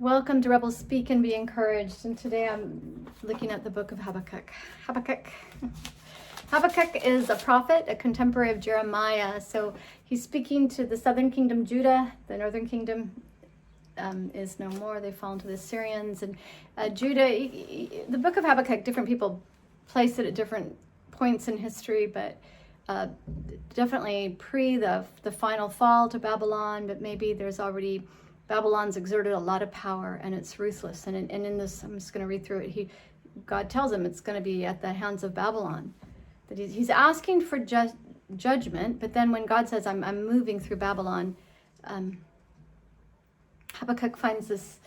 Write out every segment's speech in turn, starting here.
Welcome to Rebels Speak and Be Encouraged. And today I'm looking at the Book of Habakkuk. Habakkuk is a prophet, a contemporary of Jeremiah. So he's speaking to the southern kingdom, Judah. The northern kingdom is no more. They fall into the Assyrians. And Judah, the Book of Habakkuk, different people place it at different points in history, but definitely pre the final fall to Babylon, but maybe there's already Babylon's exerted a lot of power and it's ruthless. And in this, I'm just going to read through it. God tells him it's going to be at the hands of Babylon. That he's asking for judgment, but then when God says, I'm moving through Babylon, Habakkuk finds this,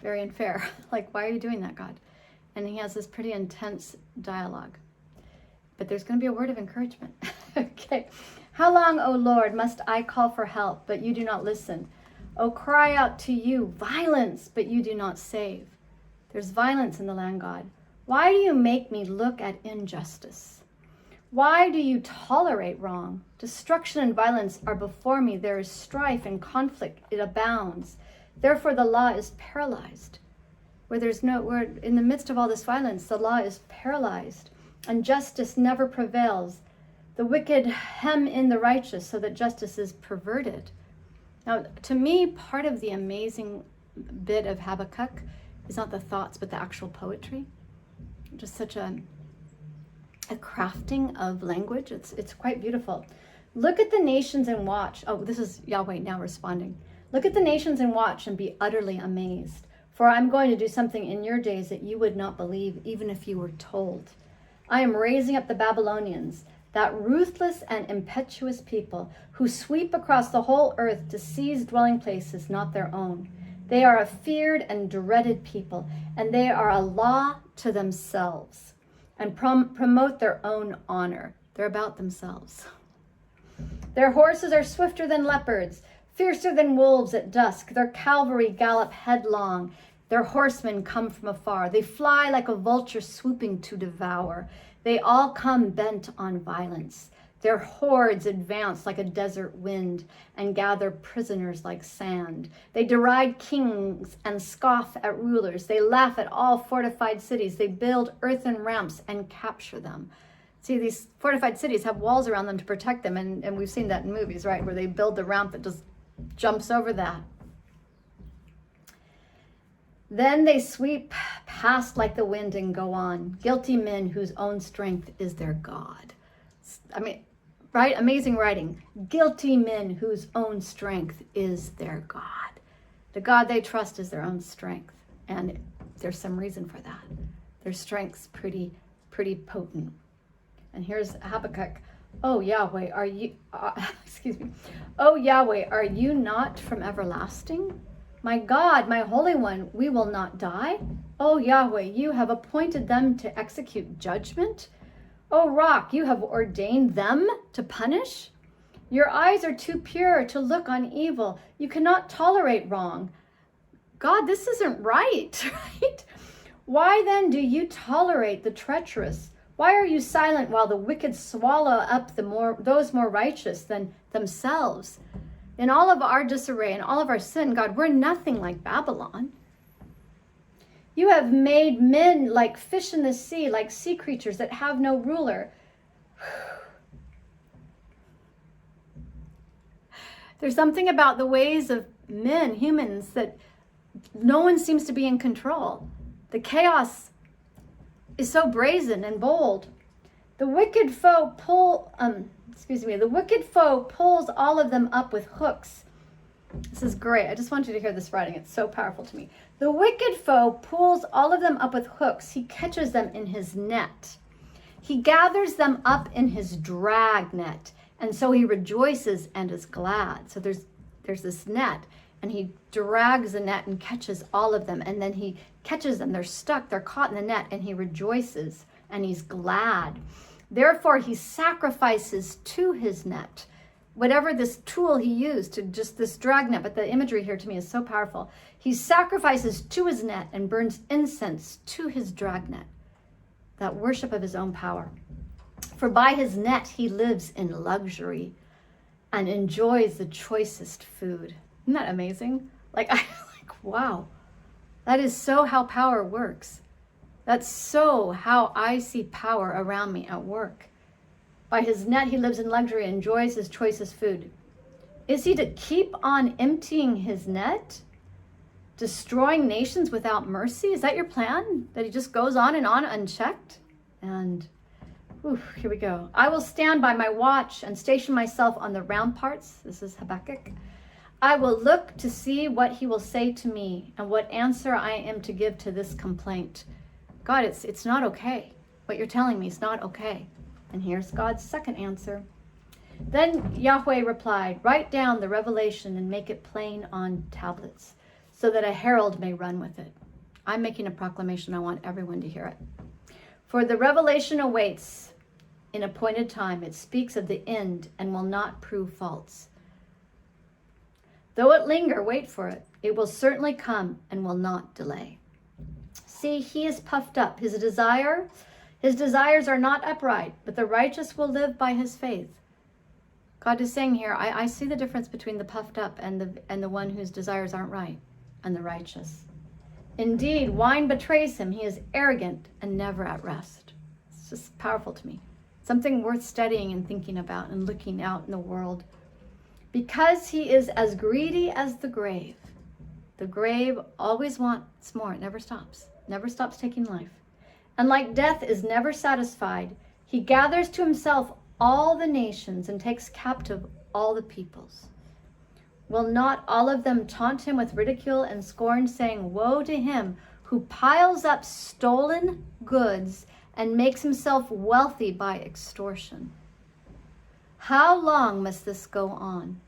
very unfair. Like, why are you doing that, God? And he has this pretty intense dialogue. But there's going to be a word of encouragement. Okay. How long, O Lord, must I call for help, but you do not listen? Oh, cry out to you, violence, but you do not save. There's violence in the land, God. Why do you make me look at injustice? Why do you tolerate wrong? Destruction and violence are before me. There is strife and conflict. It abounds. Therefore, the law is paralyzed. Where in the midst of all this violence, the law is paralyzed, and justice never prevails. The wicked hem in the righteous so that justice is perverted. Now, to me, part of the amazing bit of Habakkuk is not the thoughts, but the actual poetry. Just such a crafting of language. It's quite beautiful. Look at the nations and watch. Oh, this is Yahweh now responding. Look at the nations and watch and be utterly amazed. For I'm going to do something in your days that you would not believe, even if you were told. I am raising up the Babylonians, that ruthless and impetuous people who sweep across the whole earth to seize dwelling places not their own. They are a feared and dreaded people, and they are a law to themselves and promote their own honor. They're about themselves. Their horses are swifter than leopards, fiercer than wolves at dusk. Their cavalry gallop headlong. Their horsemen come from afar. They fly like a vulture swooping to devour. They all come bent on violence. Their hordes advance like a desert wind and gather prisoners like sand. They deride kings and scoff at rulers. They laugh at all fortified cities. They build earthen ramps and capture them. See, these fortified cities have walls around them to protect them, and we've seen that in movies, right, where they build the ramp that just jumps over that. Then they sweep past like the wind and go on. Guilty men whose own strength is their God. I mean, right? Amazing writing. Guilty men whose own strength is their God. The God they trust is their own strength. And there's some reason for that. Their strength's pretty potent. And here's Habakkuk. Oh, Yahweh, are you, Oh, Yahweh, are you not from everlasting? My God, my Holy One, we will not die. O Yahweh, you have appointed them to execute judgment. O Rock, you have ordained them to punish. Your eyes are too pure to look on evil. You cannot tolerate wrong. God, this isn't right, right? Why then do you tolerate the treacherous? Why are you silent while the wicked swallow up those more righteous than themselves? In all of our disarray and all of our sin, God, we're nothing like Babylon. You have made men like fish in the sea, like sea creatures that have no ruler. There's something about the ways of men, humans, that no one seems to be in control. The chaos is so brazen and bold. The wicked foe pulls all of them up with hooks. This is great. I just want you to hear this writing. It's so powerful to me. The wicked foe pulls all of them up with hooks. He catches them in his net. He gathers them up in his drag net. And so he rejoices and is glad. So there's this net, and he drags the net and catches all of them. And then he catches them. They're stuck. They're caught in the net, and he rejoices and he's glad. Therefore, he sacrifices to his net, whatever this tool he used to just this drag net. But the imagery here to me is so powerful. He sacrifices to his net and burns incense to his drag net, that worship of his own power. For by his net, he lives in luxury and enjoys the choicest food. Isn't that amazing? Like, Wow. That is so how power works. That's so how I see power around me at work. By his net he lives in luxury and enjoys his choicest food. Is he to keep on emptying his net? Destroying nations without mercy? Is that your plan? That he just goes on and on unchecked? And here we go. I will stand by my watch and station myself on the ramparts. This is Habakkuk. I will look to see what he will say to me and what answer I am to give to this complaint. God, it's not okay. What you're telling me is not okay. And here's God's second answer. Then Yahweh replied, write down the revelation and make it plain on tablets, so that a herald may run with it. I'm making a proclamation. I want everyone to hear it. For the revelation awaits in appointed time. It speaks of the end and will not prove false. Though it linger, wait for it. It will certainly come and will not delay. See, he is puffed up. His desires are not upright, but the righteous will live by his faith. God is saying here, I see the difference between the puffed up and the one whose desires aren't right, and the righteous. Indeed, wine betrays him. He is arrogant and never at rest. It's just powerful to me. Something worth studying and thinking about and looking out in the world. Because he is as greedy as the grave. The grave always wants more. It never stops taking life. And like death is never satisfied, he gathers to himself all the nations and takes captive all the peoples. Will not all of them taunt him with ridicule and scorn, saying, woe to him who piles up stolen goods and makes himself wealthy by extortion? How long must this go on?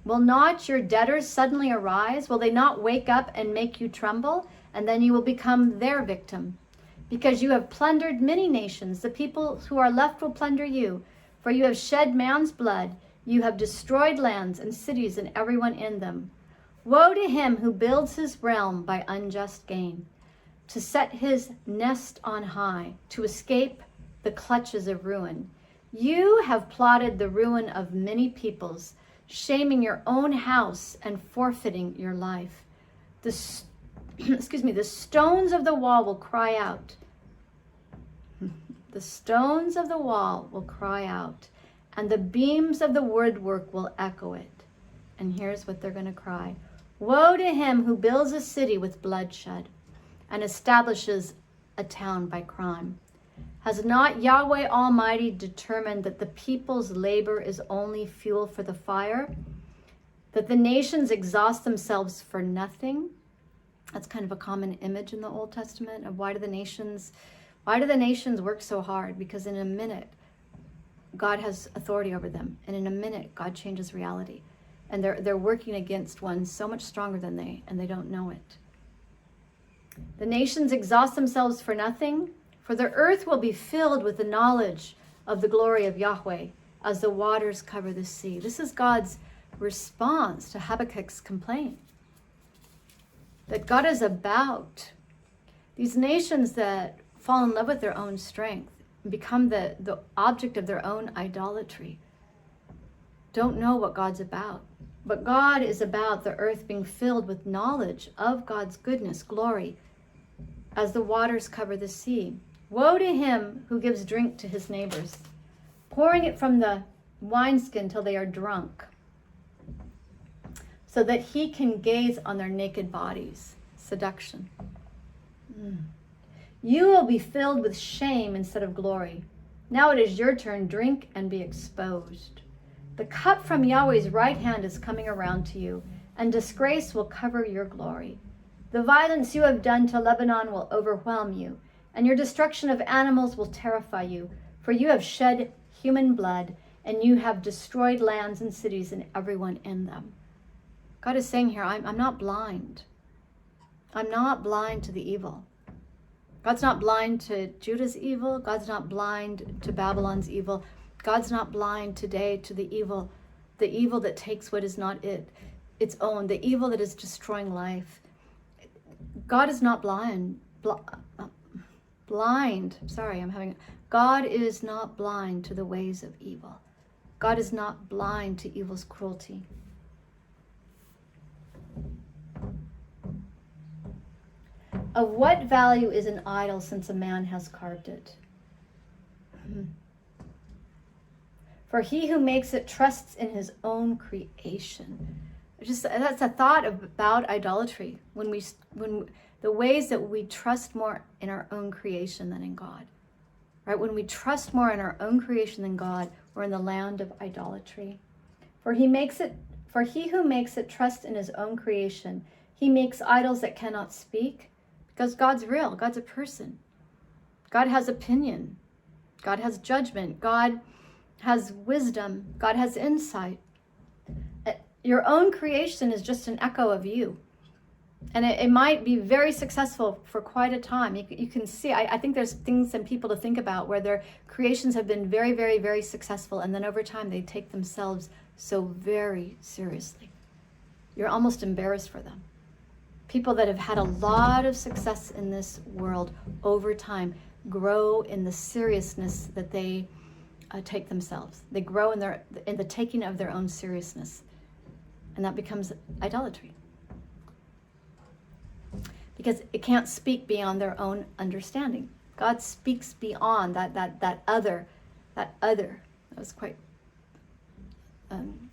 Will not your debtors suddenly arise? Will they not wake up and make you tremble? And then you will become their victim. Because you have plundered many nations, the people who are left will plunder you. For you have shed man's blood. You have destroyed lands and cities and everyone in them. Woe to him who builds his realm by unjust gain, to set his nest on high, to escape the clutches of ruin. You have plotted the ruin of many peoples, shaming your own house and forfeiting your life. The stones of the wall will cry out. The stones of the wall will cry out, and the beams of the woodwork will echo it. And here's what they're going to cry. Woe to him who builds a city with bloodshed and establishes a town by crime. Has not Yahweh Almighty determined that the people's labor is only fuel for the fire? That the nations exhaust themselves for nothing? That's kind of a common image in the Old Testament of why do the nations work so hard? Because in a minute, God has authority over them. And in a minute, God changes reality. And they're working against one so much stronger than they, and they don't know it. The nations exhaust themselves for nothing, for the earth will be filled with the knowledge of the glory of Yahweh as the waters cover the sea. This is God's response to Habakkuk's complaint. That God is about these nations that fall in love with their own strength and become the object of their own idolatry. Don't know what God's about. But God is about the earth being filled with knowledge of God's goodness, glory, as the waters cover the sea. Woe to him who gives drink to his neighbors, pouring it from the wineskin till they are drunk, so that he can gaze on their naked bodies. Seduction. You will be filled with shame instead of glory. Now it is your turn. Drink and be exposed. The cup from Yahweh's right hand is coming around to you, and disgrace will cover your glory. The violence you have done to Lebanon will overwhelm you, and your destruction of animals will terrify you, for you have shed human blood, and you have destroyed lands and cities and everyone in them. God is saying here, I'm not blind. I'm not blind to the evil. God's not blind to Judah's evil. God's not blind to Babylon's evil. God's not blind today to the evil that takes what is not its own, the evil that is destroying life. God is not blind. God is not blind to the ways of evil. God is not blind to evil's cruelty. Of what value is an idol since a man has carved it? For he who makes it trusts in his own creation. That's a thought about idolatry. When the ways that we trust more in our own creation than in God. Right? When we trust more in our own creation than God, we're in the land of idolatry. For he who makes it trust in his own creation. He makes idols that cannot speak, because God's real. God's a person. God has opinion. God has judgment. God has wisdom. God has insight. Your own creation is just an echo of you. And it might be very successful for quite a time. You can see, I think there's things and people to think about where their creations have been very, very, very successful. And then over time, they take themselves so very seriously. You're almost embarrassed for them. People that have had a lot of success in this world over time grow in the seriousness that they take themselves. They grow in the taking of their own seriousness. And that becomes idolatry. Because it can't speak beyond their own understanding. God speaks beyond that other. That was quite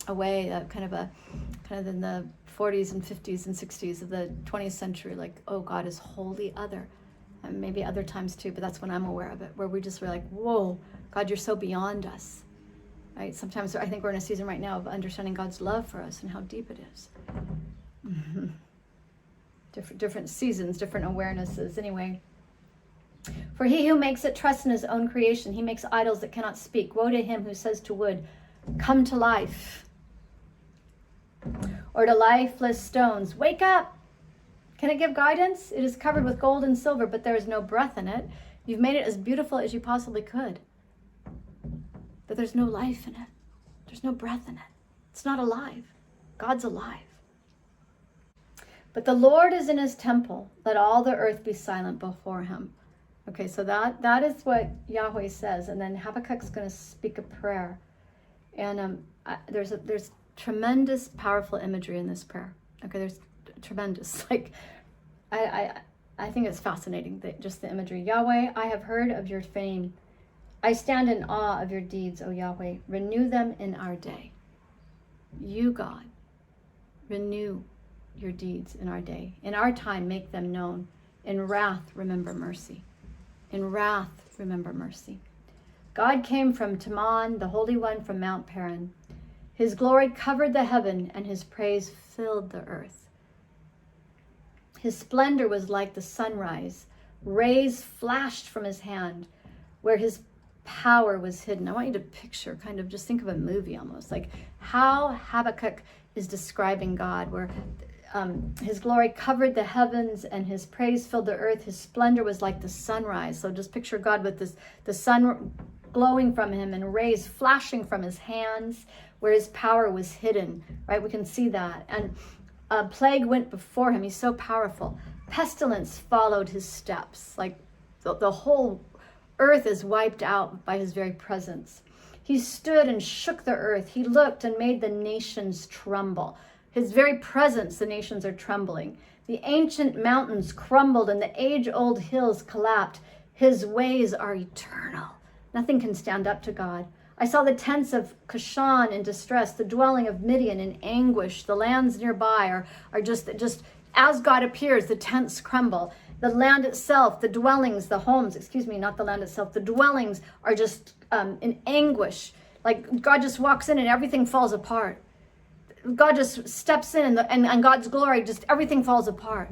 a way, kind of in the 40s and 50s and 60s of the 20th century, like, oh, God is wholly other. And maybe other times too, but that's when I'm aware of it, where we just were like, whoa, God, you're so beyond us. Right? Sometimes I think we're in a season right now of understanding God's love for us and how deep it is. Mm-hmm. Different seasons, different awarenesses. Anyway, for he who makes it trust in his own creation, he makes idols that cannot speak. Woe to him who says to wood, come to life. Or to lifeless stones, wake up. Can it give guidance? It is covered with gold and silver, but there is no breath in it. You've made it as beautiful as you possibly could. But there's no life in it. There's no breath in it. It's not alive. God's alive. But the Lord is in his temple. Let all the earth be silent before him. Okay, so that is what Yahweh says. And then Habakkuk's going to speak a prayer. And there's tremendous, powerful imagery in this prayer. Okay, there's tremendous. Like, I think it's fascinating, just the imagery. Yahweh, I have heard of your fame. I stand in awe of your deeds, O Yahweh. Renew them in our day. You, God, renew your deeds in our day. In our time, make them known. In wrath, remember mercy. In wrath, remember mercy. God came from Teman, the Holy One from Mount Paran. His glory covered the heaven, and his praise filled the earth. His splendor was like the sunrise. Rays flashed from his hand, where his power was hidden. I want you to picture, kind of just think of a movie almost, like how Habakkuk is describing God, where his glory covered the heavens and his praise filled the earth. His splendor was like the sunrise. So just picture God with the sun glowing from him and rays flashing from his hands, where his power was hidden, right? We can see that. And a plague went before him. He's so powerful. Pestilence followed his steps. Like the whole earth is wiped out by his very presence. He stood and shook the earth. He looked and made the nations tremble. His very presence, the nations are trembling. The ancient mountains crumbled and the age-old hills collapsed. His ways are eternal. Nothing can stand up to God. I saw the tents of Cushan in distress, the dwelling of Midian in anguish. The lands nearby are just as God appears, the tents crumble. The land itself, the dwellings, the homes, not the land itself, the dwellings are just in anguish. Like God just walks in and everything falls apart. God just steps in and God's glory, just everything falls apart.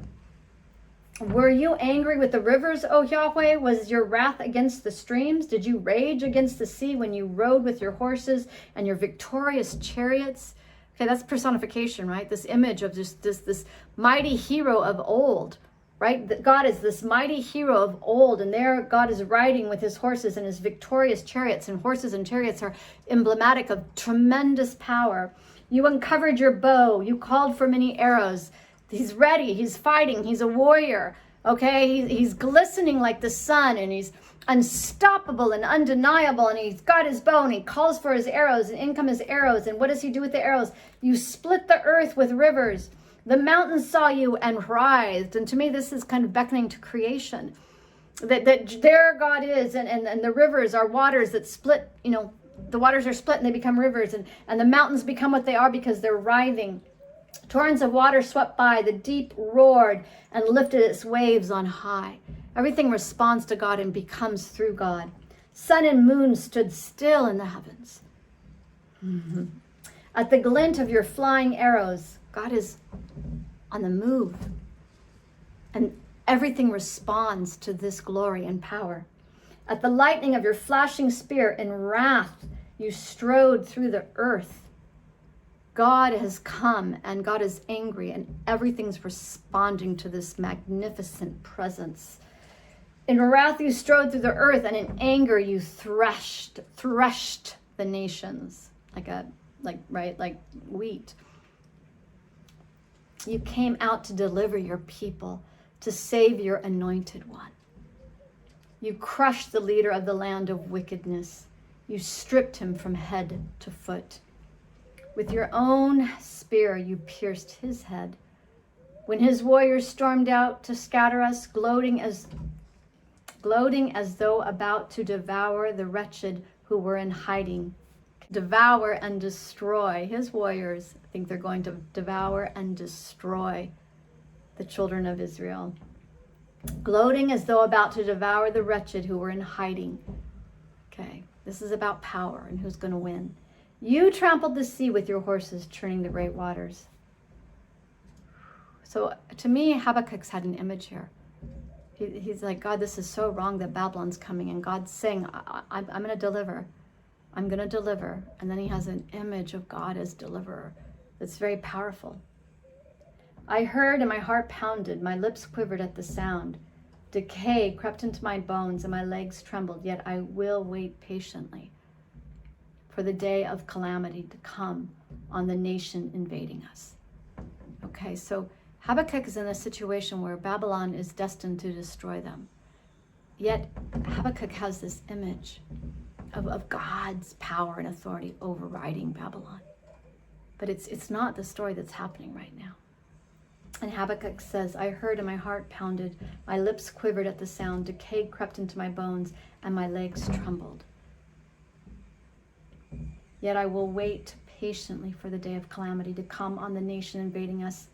Were you angry with the rivers, O Yahweh? Was your wrath against the streams? Did you rage against the sea when you rode with your horses and your victorious chariots? Okay, that's personification, right? This image of just this mighty hero of old, right? That God is this mighty hero of old, and there God is riding with his horses and his victorious chariots, and horses and chariots are emblematic of tremendous power. You uncovered your bow. You called for many arrows. He's ready. He's fighting. He's a warrior. Okay? He's glistening like the sun, and he's unstoppable and undeniable, and he's got his bow, and he calls for his arrows, and in come his arrows. And what does he do with the arrows? You split the earth with rivers. The mountains saw you and writhed. And to me, this is kind of beckoning to creation. That there God is, and the rivers are waters that split, the waters are split and they become rivers, and the mountains become what they are because they're writhing. Torrents of water swept by, the deep roared and lifted its waves on high. Everything responds to God and becomes through God. Sun and moon stood still in the heavens. Mm-hmm. At the glint of your flying arrows, God is on the move. And everything responds to this glory and power. At the lightning of your flashing spear in wrath, you strode through the earth. God has come and God is angry and everything's responding to this magnificent presence. In wrath you strode through the earth, and in anger you threshed the nations like wheat. You came out to deliver your people, to save your anointed one. You crushed the leader of the land of wickedness. You stripped him from head to foot. With your own spear you pierced his head. When his warriors stormed out to scatter us, gloating as though about to devour the wretched who were in hiding. Devour and destroy. His warriors think they're going to devour and destroy the children of Israel. Gloating as though about to devour the wretched who were in hiding. Okay, this is about power and who's going to win. You trampled the sea with your horses, churning the great waters. So to me, Habakkuk's had an image here. He's like, God, this is so wrong that Babylon's coming. And God's saying, I'm going to deliver. I'm going to deliver. And then he has an image of God as deliverer that's very powerful. I heard and my heart pounded. My lips quivered at the sound. Decay crept into my bones and my legs trembled. Yet I will wait patiently for the day of calamity to come on the nation invading us. Okay, so Habakkuk is in a situation where Babylon is destined to destroy them. Yet Habakkuk has this image of God's power and authority overriding Babylon. But it's not the story that's happening right now. And Habakkuk says, I heard and my heart pounded, my lips quivered at the sound, decay crept into my bones, and my legs trembled. Yet I will wait patiently for the day of calamity to come on the nation invading us.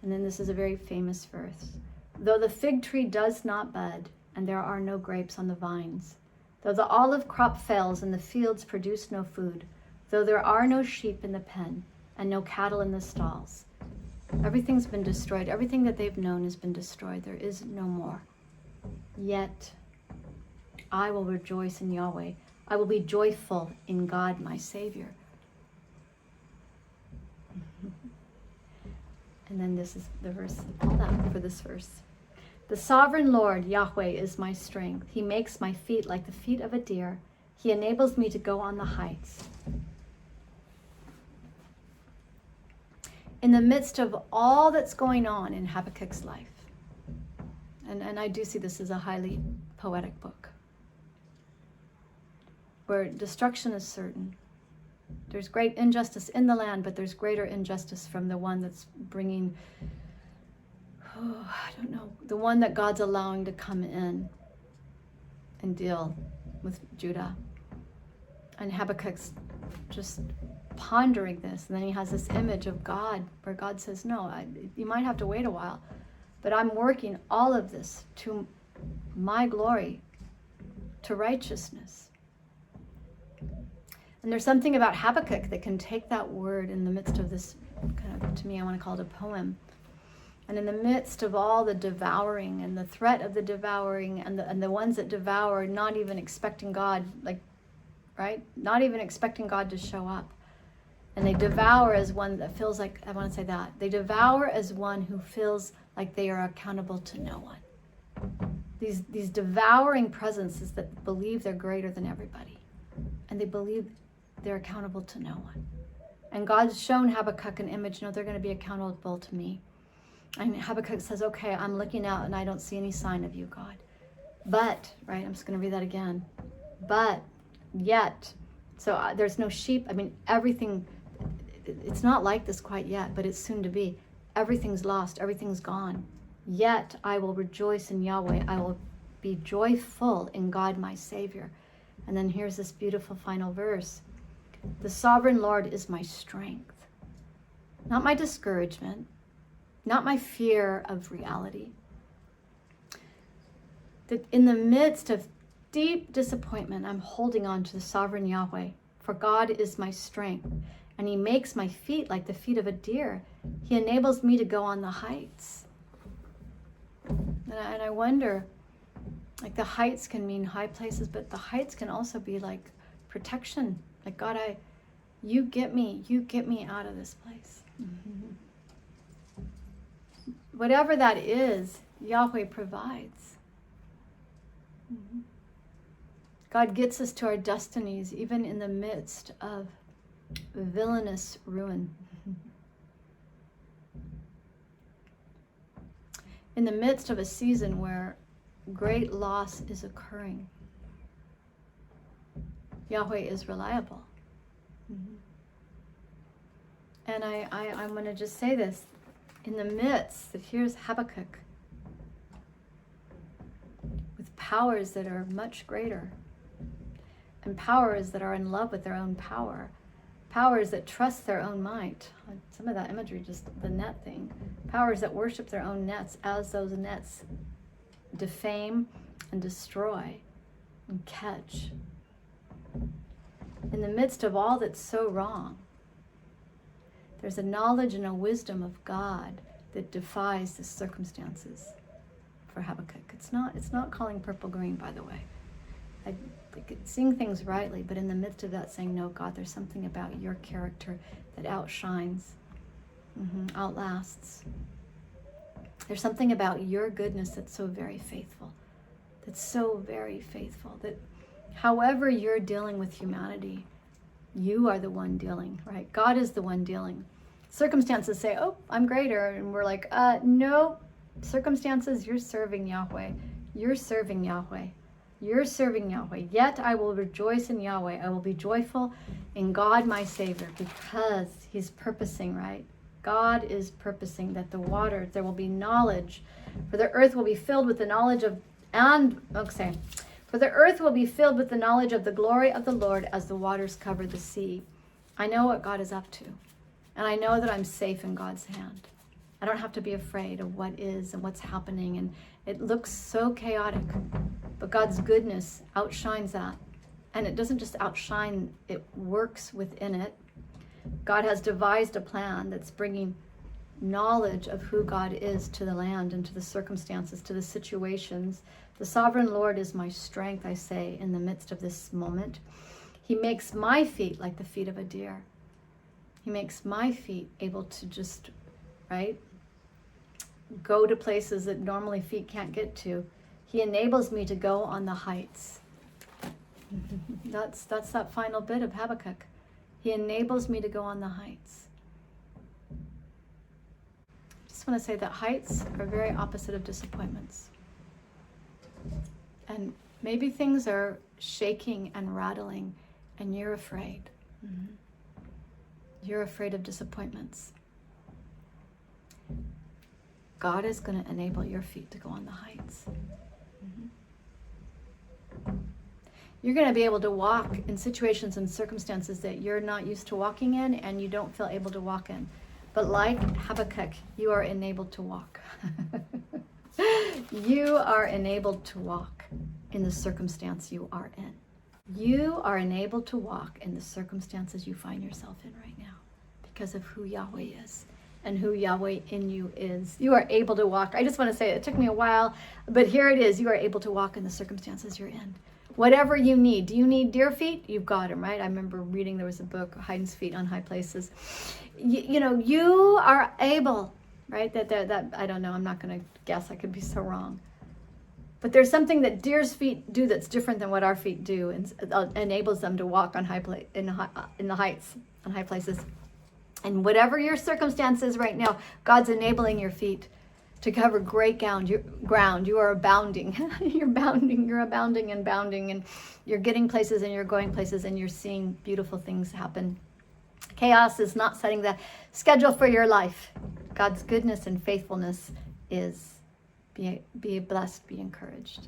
And then this is a very famous verse. Though the fig tree does not bud, and there are no grapes on the vines, though the olive crop fails and the fields produce no food, though there are no sheep in the pen and no cattle in the stalls, everything's been destroyed. Everything that they've known has been destroyed. There is no more. Yet I will rejoice in Yahweh. I will be joyful in God, my Savior. And then this is the verse, hold on for this verse. The sovereign Lord, Yahweh, is my strength. He makes my feet like the feet of a deer. He enables me to go on the heights. In the midst of all that's going on in Habakkuk's life, and I do see this as a highly poetic book, where destruction is certain. There's great injustice in the land, but there's greater injustice from the one that's bringing, the one that God's allowing to come in and deal with Judah. And Habakkuk's just pondering this, and then he has this image of God where God says, no, you might have to wait a while, but I'm working all of this to my glory, to righteousness. And there's something about Habakkuk that can take that word in the midst of this kind of, to me, I want to call it a poem. And in the midst of all the devouring and the threat of the devouring and the ones that devour, not even expecting God, right? Not even expecting God to show up. And they devour as one that feels like, I want to say that, they devour as one who feels like they are accountable to no one. These devouring presences that believe they're greater than everybody. And they believe they're accountable to no one. And God's shown Habakkuk an image, no, they're going to be accountable to me. And Habakkuk says, okay, I'm looking out and I don't see any sign of you, God. But, right, I'm just going to read that again. But, yet, so there's no sheep. I mean, everything, it's not like this quite yet, but it's soon to be. everything's lost, everything's gone. Yet I will rejoice in Yahweh. I will be joyful in God my Savior. And then here's this beautiful final verse. The sovereign Lord is my strength, not my discouragement, not my fear of reality. That in the midst of deep disappointment, I'm holding on to the sovereign Yahweh. For God is my strength, and he makes my feet like the feet of a deer. He enables me to go on the heights. And I wonder, like the heights can mean high places, but the heights can also be like protection. Like, God, you get me out of this place. Mm-hmm. Whatever that is, Yahweh provides. Mm-hmm. God gets us to our destinies, even in the midst of villainous ruin. In the midst of a season where great loss is occurring, Yahweh is reliable. Mm-hmm. And I'm going to just say this. In the midst, that here's Habakkuk with powers that are much greater, and powers that are in love with their own power, powers that trust their own might. Some of that imagery, just the net thing. Powers that worship their own nets as those nets defame and destroy and catch. In the midst of all that's so wrong, there's a knowledge and a wisdom of God that defies the circumstances for Habakkuk. It's not calling purple green, by the way. Seeing things rightly, but in the midst of that saying, no, God, there's something about your character that outshines, outlasts. There's something about your goodness that's so very faithful, that however you're dealing with humanity, you are the one dealing, right? God is the one dealing. Circumstances say, oh, I'm greater. And we're like, no, circumstances, you're serving Yahweh. You're serving Yahweh. You're serving Yahweh. Yet I will rejoice in Yahweh. I will be joyful in God my Savior, because he's purposing, right? God is purposing that the water, there will be knowledge, for the earth will be filled with the knowledge of, for the earth will be filled with the knowledge of the glory of the Lord as the waters cover the sea. I know what God is up to, and I know that I'm safe in God's hand. I don't have to be afraid of what is and what's happening, and it looks so chaotic, but God's goodness outshines that. And it doesn't just outshine, it works within it. God has devised a plan that's bringing knowledge of who God is to the land and to the circumstances, to the situations. The sovereign Lord is my strength, I say, in the midst of this moment. He makes my feet like the feet of a deer. He makes my feet able to just, right, go to places that normally feet can't get to. He enables me to go on the heights. That's that final bit of Habakkuk. He enables me to go on the heights. I just want to say that heights are very opposite of disappointments. And maybe things are shaking and rattling and you're afraid. Mm-hmm. You're afraid of disappointments. God is going to enable your feet to go on the heights. Mm-hmm. You're going to be able to walk in situations and circumstances that you're not used to walking in and you don't feel able to walk in. But like Habakkuk, you are enabled to walk. You are enabled to walk in the circumstance you are in. You are enabled to walk in the circumstances you find yourself in right now because of who Yahweh is and who Yahweh in you is. You are able to walk. I just want to say, it took me a while, but here it is. You are able to walk in the circumstances you're in. Whatever you need. Do you need deer feet? You've got them, right? I remember reading, there was a book, Haydn's Feet on High Places. You know, you are able, right? That I don't know. I'm not going to guess. I could be so wrong. But there's something that deer's feet do that's different than what our feet do, and enables them to walk on in the heights, on high places. And whatever your circumstances right now, God's enabling your feet to cover great ground. You are abounding. You're abounding and bounding, and you're getting places and you're going places and you're seeing beautiful things happen. Chaos is not setting the schedule for your life. God's goodness and faithfulness is. Be blessed, be encouraged.